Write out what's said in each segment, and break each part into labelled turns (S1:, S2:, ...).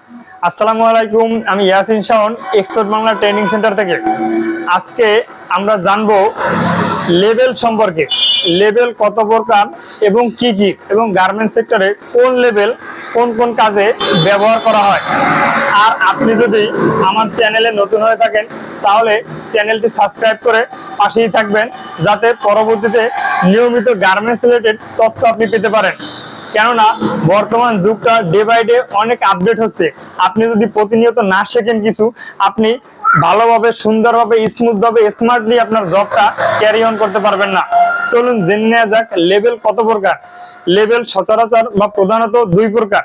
S1: আসসালামু আলাইকুম, আমি Yasin Shaon, expert Bangla training centre থেকে। আজকে আমরা জানবো লেবেল সম্পর্কে। লেবেল কত প্রকার এবং কি কি, এবং গার্মেন্টস সেক্টরে কোন লেবেল কোন কোন কাজে ব্যবহার করা হয়। আর আপনি যদি আমার চ্যানেলে নতুন হয়ে থাকেন তাহলে চ্যানেলটি সাবস্ক্রাইব করে পাশেই থাকবেন, যাতে পরবর্তীতে নিয়মিত গার্মেন্টস রিলেটেড তথ্য আপনি পেতে পারেন। কেননা বর্তমান যুগটা ডে বাই ডে অনেক আপডেট হচ্ছে। আপনি যদি প্রতিনিয়ত না শেখেন কিছু, আপনি ভালোভাবে, সুন্দরভাবে, স্মুথভাবে, স্মার্টলি আপনার জবটা ক্যারি অন করতে পারবেন না। চলুন জেনে নেওয়া যাক লেবেল কত প্রকার। লেবেল সচরাচর বা প্রধানত দুই প্রকার।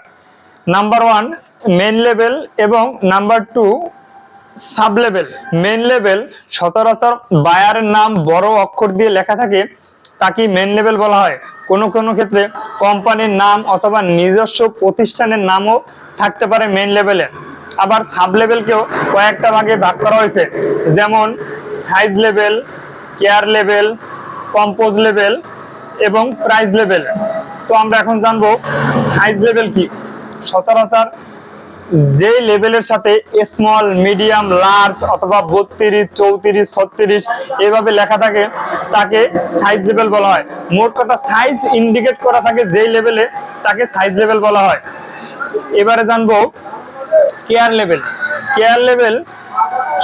S1: নাম্বার 1 মেইন লেবেল এবং number 2 sub label. Main label সচরাচর বায়ারের নাম বড় অক্ষর দিয়ে লেখা থাকে, তাকে মেইন লেবেল বলা হয়। কোনো কোনো ক্ষেত্রে কোম্পানির নাম অথবা নিজস্ব প্রতিষ্ঠানের নামও থাকতে পারে মেইন লেভেলে। আবার সাব লেভেলকেও কয়েকটা ভাগে ভাগ করা হয়েছে, যেমন size level, care level, compose level এবং প্রাইস লেভেল। তো আমরা এখন জানবো সাইজ লেভেল কি। সচরাচর যে লেভেলের সাথে স্মল, মিডিয়াম, লার্জ অথবা 32, 34, 36 এইভাবে লেখা থাকে তাকে সাইজ লেভেল বলা হয়। মোট কথা সাইজ ইন্ডিকেট করা থাকে যেই লেভেলে, তাকে সাইজ লেভেল বলা হয়। এবারে জানবো কেয়ার লেভেল। কেয়ার লেভেল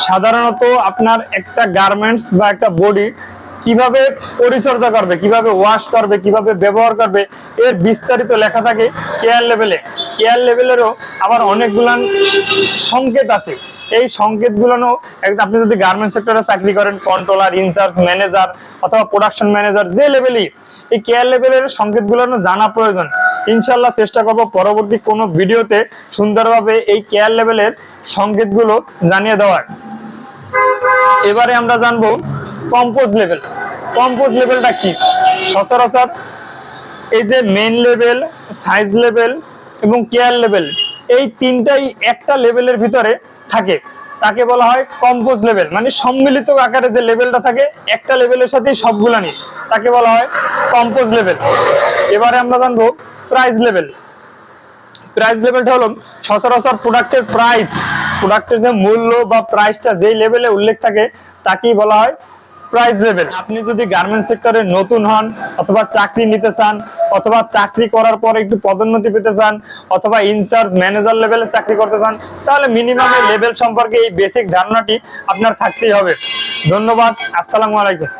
S1: সাধারণত আপনার একটা গার্মেন্টস বা একটা বডি কিভাবে পরিচর্যা করবে, কিভাবে ওয়াশ করবে, কিভাবে ব্যবহার করবে, এর বিস্তারিত লেখা থাকে কেয়ার লেভেলে। কেয়ার লেভেলেরও আবার অনেকগুলান সংকেত আছে। এই সংকেতগুলো আপনি যদি গার্মেন্টস সেক্টরে চাকরি করেন, কন্ট্রোলার, ইনচার্জ, ম্যানেজার অথবা প্রোডাকশন ম্যানেজার, যে লেভেলই, এই কেয়ার লেভেলের সংকেতগুলো জানা প্রয়োজন। ইনশাল্লাহ চেষ্টা করব পরবর্তী কোনো ভিডিওতে সুন্দরভাবে এই কেয়ার লেভেলের সংকেতগুলো জানিয়ে দেওয়ার। এবারে আমরা জানবো কম্পোজ লেভেল। কম্পোজ লেভেলটা কি? সচরাচর এই যে মেইন লেভেল, সাইজ লেভেল এবং কেয়ার লেভেল, এই তিনটাই একটা লেভেলের ভিতরে থাকে, তাকে বলা হয় কম্পোজ লেভেল। মানে সম্মিলিত আকারে যে লেভেলটা থাকে একটা লেভেলের সাথেই সবগুলা নিয়ে, তাকে বলা হয় কম্পোজ লেভেল। এবারে আমরা জানবো প্রাইস লেভেল। প্রাইস লেভেলটা হলো সচরাচর প্রোডাক্টের প্রাইস, প্রোডাক্টের যে মূল্য বা প্রাইসটা যেই লেভেলে উল্লেখ থাকে তাকেই বলা হয় প্রাইস লেভেল। আপনি যদি গার্মেন্টস সেক্টরে নতুন হন অথবা চাকরি নিতে চান অথবা চাকরি করার পর একটু পদোন্নতি পেতে চান অথবা ইনচার্জ, ম্যানেজার লেভেলে চাকরি করতে চান, তাহলে মিনিমাম লেভেল সম্পর্কে এই বেসিক ধারণাটি আপনার থাকতেই হবে। ধন্যবাদ। আসসালামু আলাইকুম।